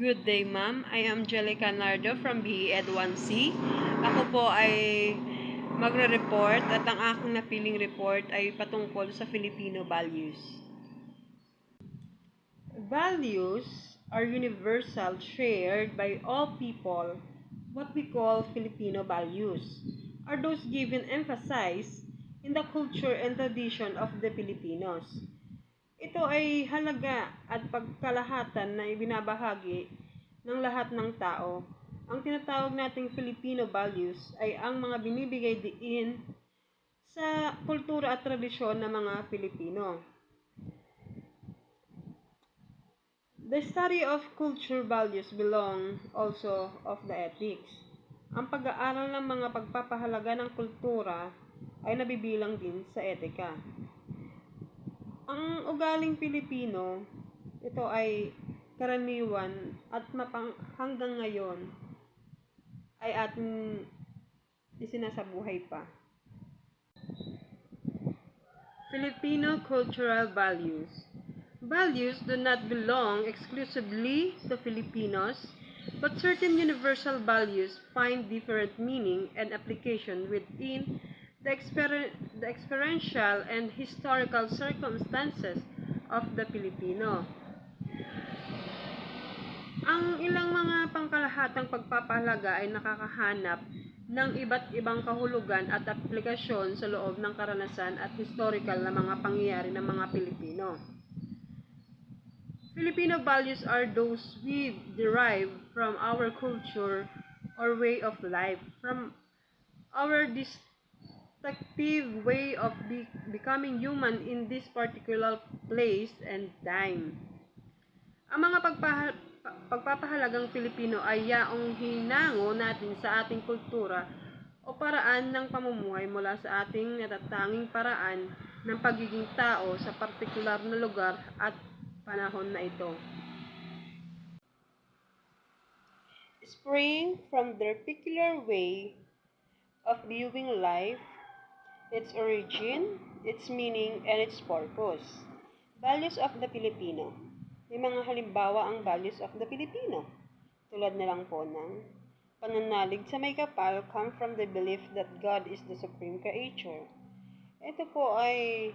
Good day, ma'am. I am Angelica Nardo from BEd 1C. Ako po ay magre-report at ang aking napiling report ay patungkol sa Filipino values. Values are universal, shared by all people. What we call Filipino values are those given emphasis in the culture and tradition of the Filipinos. Ito ay halaga at pagkalahatan na ibinabahagi ng lahat ng tao. Ang tinatawag nating Filipino values ay ang mga binibigay diin sa kultura at tradisyon ng mga Pilipino. The study of culture values belong also of the ethics. Ang pag-aaral ng mga pagpapahalaga ng kultura ay nabibilang din sa etika. Ang ugaling Pilipino, ito ay karaniwan at hanggang ngayon ay ating isinasabuhay pa. Filipino cultural values. Values do not belong exclusively to Filipinos, but certain universal values find different meaning and application within the experiential and historical circumstances of the Filipino. Ang ilang mga pangkalahatang pagpapahalaga ay nakakahanap ng iba't ibang kahulugan at aplikasyon sa loob ng karanasan at historical na mga pangyayari ng mga Pilipino. Filipino values are those we derive from our culture or way of life, from our distinctive way of becoming human in this particular place and time. Ang mga pagpapahalagang Pilipino ay yaong hinango natin sa ating kultura o paraan ng pamumuhay mula sa ating natatanging paraan ng pagiging tao sa partikular na lugar at panahon na ito. Spring from their peculiar way of viewing life, its origin, its meaning, and its purpose. Values of the Filipino. May mga halimbawa ang values of the Filipino. Tulad na lang po ng pananalig sa may kapal come from the belief that God is the supreme creator. Ito po ay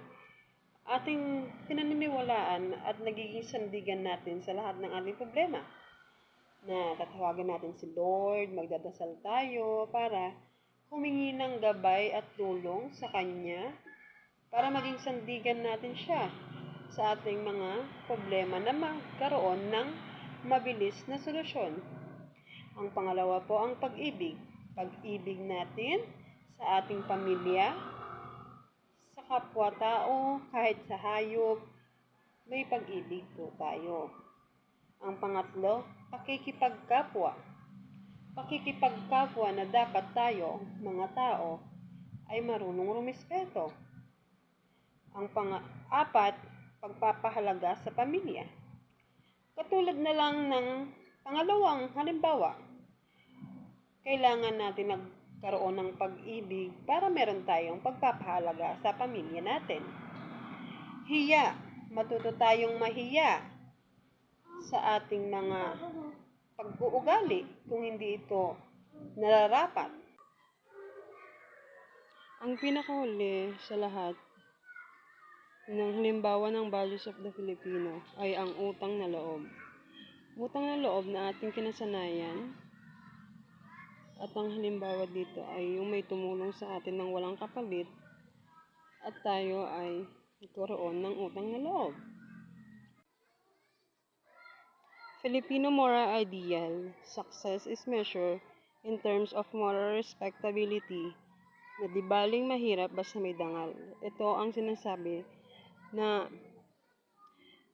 ating pinaniniwalaan at nagiging sandigan natin sa lahat ng ating problema. Na tatawagan natin si Lord, magdadasal tayo para humingi ng gabay at tulong sa Kanya para maging sandigan natin siya sa ating mga problema na magkaroon ng mabilis na solusyon. Ang pangalawa po ang pag-ibig. Pag-ibig natin sa ating pamilya, sa kapwa-tao, kahit sa hayop, may pag-ibig po tayo. Ang pangatlo, pakikipagkapwa. Pakikipagkapwa na dapat tayo, mga tao, ay marunong rumispeto. Ang pang-apat, pagpapahalaga sa pamilya. Katulad na lang ng pangalawang halimbawa, kailangan natin nagkaroon ng pag-ibig para meron tayong pagpapahalaga sa pamilya natin. Hiya, matuto tayong mahiya sa ating mga pag-uugali kung hindi ito nararapat. Ang pinakahuli sa lahat ng halimbawa ng values of the Filipino ay ang utang na loob. Utang na loob na ating kinasanayan at ang halimbawa dito ay yung may tumulong sa atin ng walang kapalit at tayo ay nagkaroon ng utang na loob. Filipino moral ideal. Success is measured in terms of moral respectability na di baling mahirap basta may dangal. Ito ang sinasabi na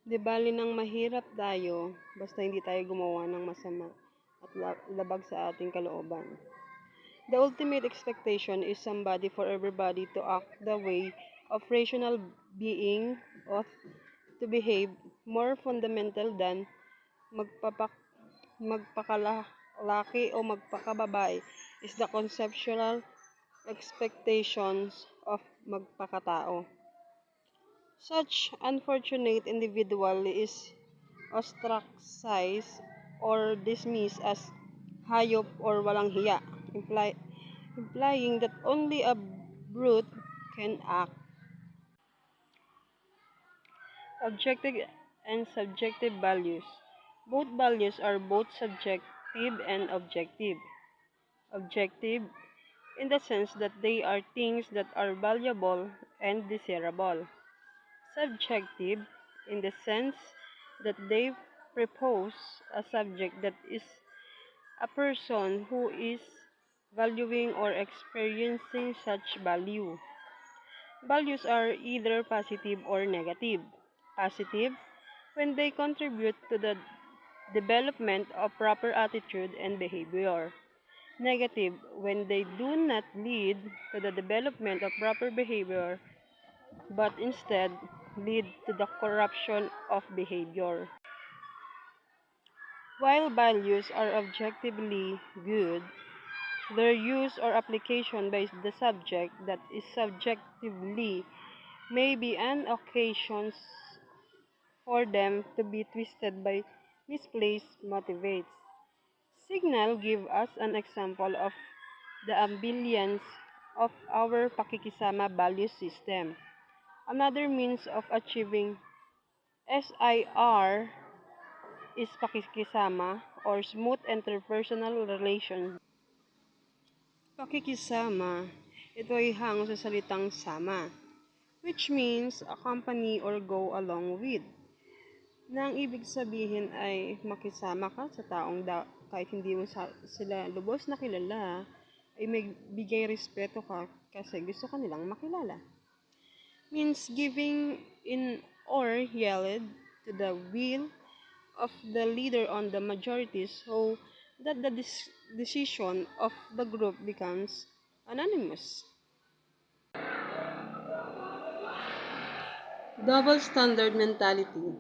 di bali nang mahirap tayo basta hindi tayo gumawa ng masama at labag sa ating kalooban. The ultimate expectation is somebody for everybody to act the way of rational being or to behave more fundamental than magpakalaki o magpakababae is the conceptual expectations of magpakatao. Such unfortunate individual is ostracized or dismissed as hayop or walang hiya, implying that only a brute can act. Objective and subjective values. Both values are both subjective and objective. Objective in the sense that they are things that are valuable and desirable. Subjective in the sense that they propose a subject that is a person who is valuing or experiencing such value. Values are either positive or negative. Positive when they contribute to the development of proper attitude and behavior. Negative when they do not lead to the development of proper behavior but instead lead to the corruption of behavior. While values are objectively good, their use or application by the subject that is subjectively may be an occasions for them to be twisted by misplaced motivates. Signal give us an example of the ambivalence of our pakikisama value system. Another means of achieving SIR is pakikisama or smooth interpersonal relations. Pakikisama, ito ay hango sa salitang sama, which means accompany or go along with, na ang ibig sabihin ay makisama ka sa taong kahit hindi mo sila lubos na kilala, ay may bigay respeto ka kasi gusto ka nilang makilala. Means giving in or yielded to the will of the leader on the majority so that the decision of the group becomes anonymous. Double standard mentality.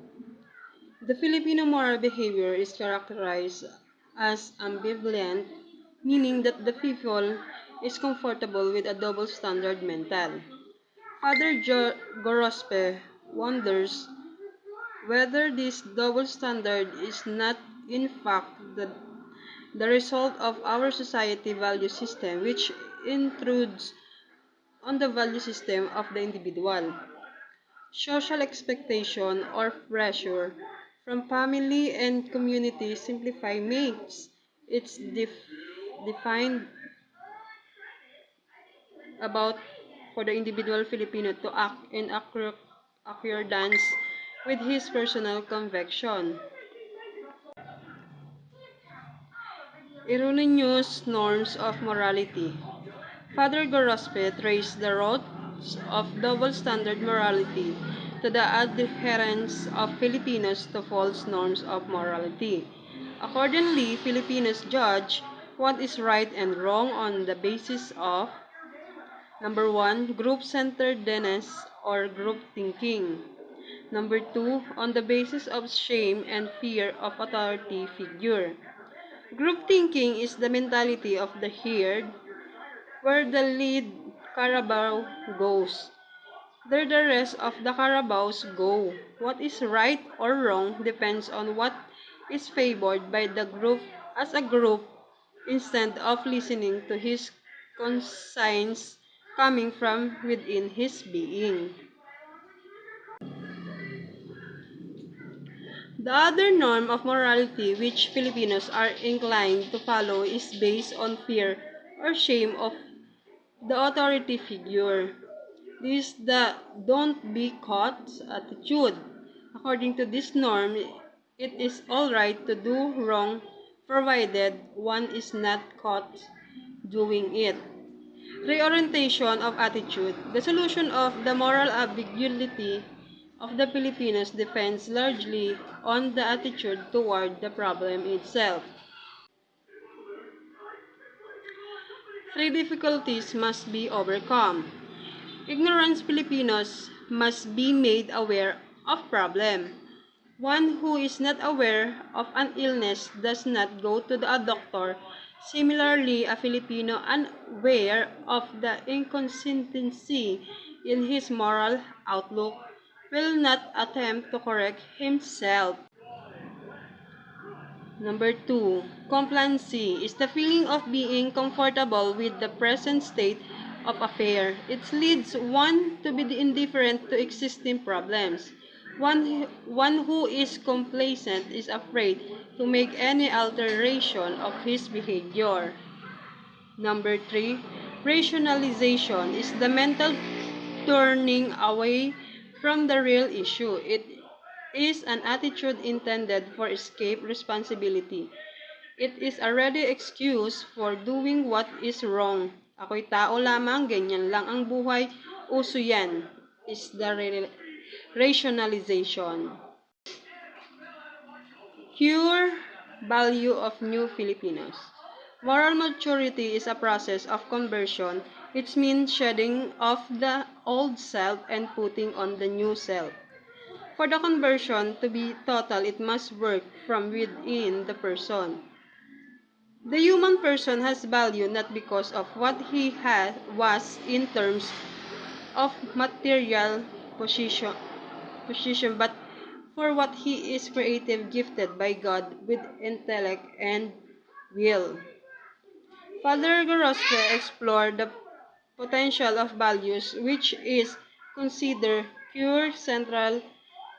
The Filipino moral behavior is characterized as ambivalent, meaning that the people is comfortable with a double standard mental. Father Gorospe wonders whether this double standard is not in fact the result of our society value system which intrudes on the value system of the individual. Social expectation or pressure from family and community simplify makes it's defined about for the individual Filipino to act in accordance with his personal conviction. Erroneous norms of morality. Father Gorospe traced the roots of double standard morality to the adherence of Filipinos to false norms of morality. Accordingly, Filipinos judge what is right and wrong on the basis of number 1, group-centeredness or group thinking. Number 2, on the basis of shame and fear of authority figure. Group thinking is the mentality of the herd where the lead carabao goes. There the rest of the carabaos go. What is right or wrong depends on what is favored by the group as a group instead of listening to his conscience coming from within his being. The other norm of morality which Filipinos are inclined to follow is based on fear or shame of the authority figure. This is the don't be caught attitude. According to this norm, it is alright to do wrong provided one is not caught doing it. Reorientation of attitude. The solution of the moral ambiguity of the Filipinos depends largely on the attitude toward the problem itself. Three difficulties must be overcome. Ignorance Filipinos must be made aware of problem. One who is not aware of an illness does not go to the doctor. Similarly, a Filipino unaware of the inconsistency in his moral outlook will not attempt to correct himself. Number 2, complacency is the feeling of being comfortable with the present state of affair. It leads one to be indifferent to existing problems. One who is complacent is afraid to make any alteration of his behavior. Number 3, rationalization is the mental turning away from the real issue. It is an attitude intended for escape responsibility. It is a ready excuse for doing what is wrong. Ako'y tao lamang, ganyan lang ang buhay. Uso yan is the rationalization. Core value of new Filipinos. Moral maturity is a process of conversion. It means shedding of the old self and putting on the new self. For the conversion to be total, it must work from within the person. The human person has value not because of what he was in terms of material position, but for what he is creative gifted by God with intellect and will. Father Gorospe explored the potential of values which is considered pure central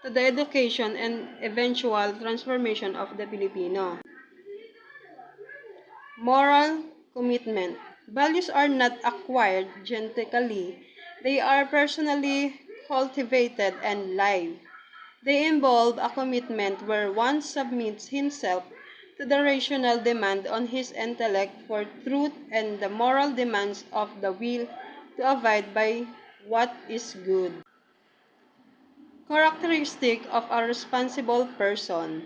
to the education and eventual transformation of the Filipino. Moral commitment. Values are not acquired genetically. They are personally cultivated and lived. They involve a commitment where one submits himself to the rational demand on his intellect for truth and the moral demands of the will to abide by what is good. Characteristic of a responsible person.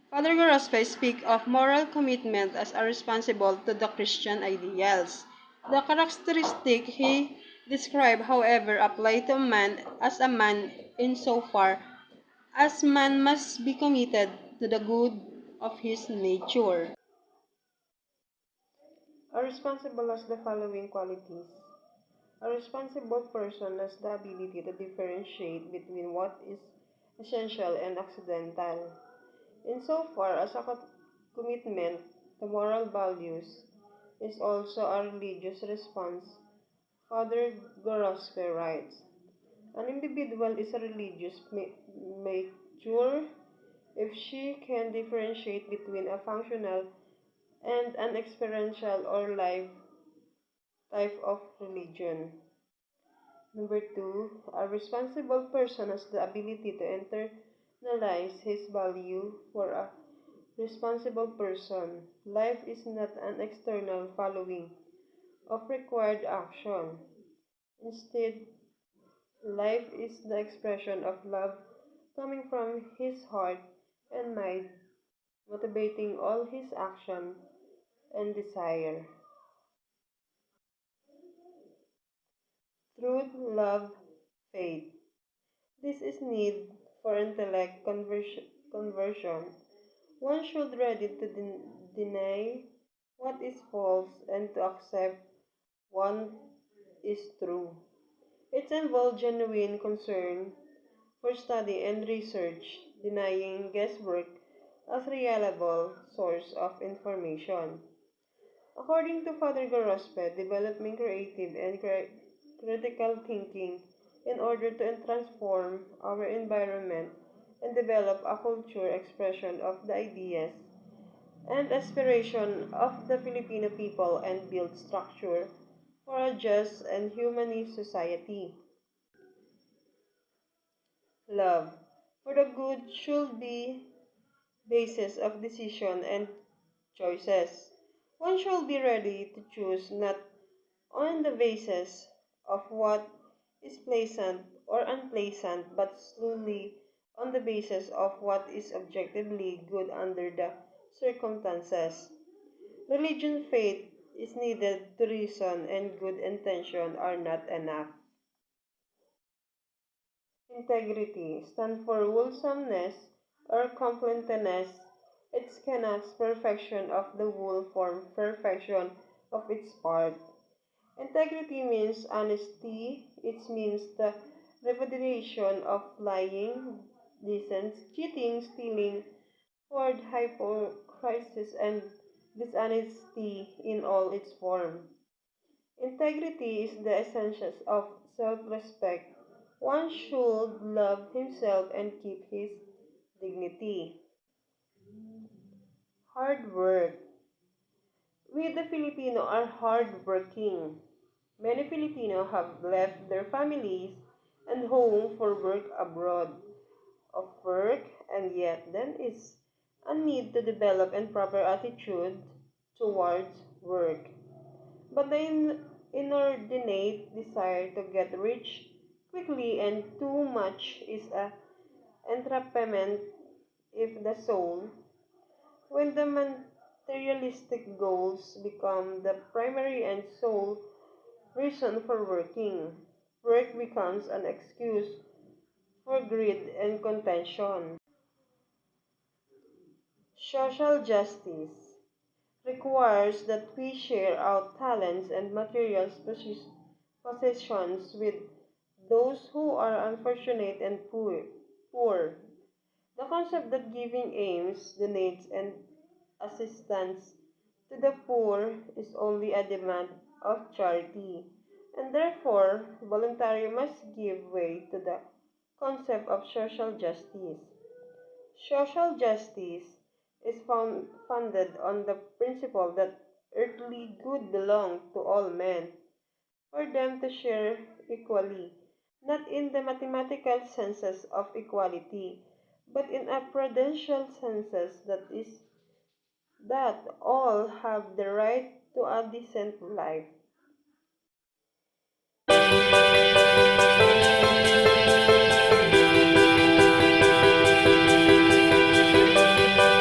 Father Gorospe speaks of moral commitment as a responsible to the Christian ideals. The characteristic he described, however, apply to man as a man insofar as man must be committed to the good of his nature. A responsible has the following qualities. A responsible person has the ability to differentiate between what is essential and accidental. Insofar as a commitment to moral values is also a religious response, Father Gorospe writes, an individual is a religious mature if she can differentiate between a functional and an experiential or life type of religion. Number 2, a responsible person has the ability to internalize his value for a responsible person. Life is not an external following of required action. Instead, life is the expression of love coming from his heart and mind, motivating all his action and desire. Truth, love, faith. This is need for intellect conversion. One should ready to deny what is false and to accept what is true. It involves genuine concern for study and research, denying guesswork as reliable source of information. According to Father Gorospe, developing creative and critical thinking in order to transform our environment and develop a culture expression of the ideas and aspiration of the Filipino people and build structure for a just and humanist society. Love for the good should be basis of decision and choices. One should be ready to choose not on the basis of what is pleasant or unpleasant, but solely on the basis of what is objectively good under the circumstances. Religion faith is needed to reason and good intention are not enough. Integrity stands for wholesomeness or completeness. It cannot perfection of the whole form perfection of its part. Integrity means honesty. It means the repudiation of lying, dissent, cheating, stealing, toward hypocrisy and dishonesty in all its form. Integrity is the essence of self-respect. One should love himself and keep his dignity. Hard work. We the Filipino are hardworking. Many Filipinos have left their families and home for work abroad of work, and yet then is a need to develop a proper attitude towards work. But the inordinate desire to get rich quickly and too much is a entrapment if the soul, when the materialistic goals become the primary and sole reason for working, work becomes an excuse for greed and contention. Social justice requires that we share our talents and material possessions with those who are unfortunate and poor. The concept that giving aims, donates, and assistance to the poor is only a demand of charity, and therefore voluntary must give way to the concept of social justice. Social justice is founded on the principle that earthly good belongs to all men, for them to share equally, not in the mathematical senses of equality, but in a prudential senses that is that all have the right to a decent life.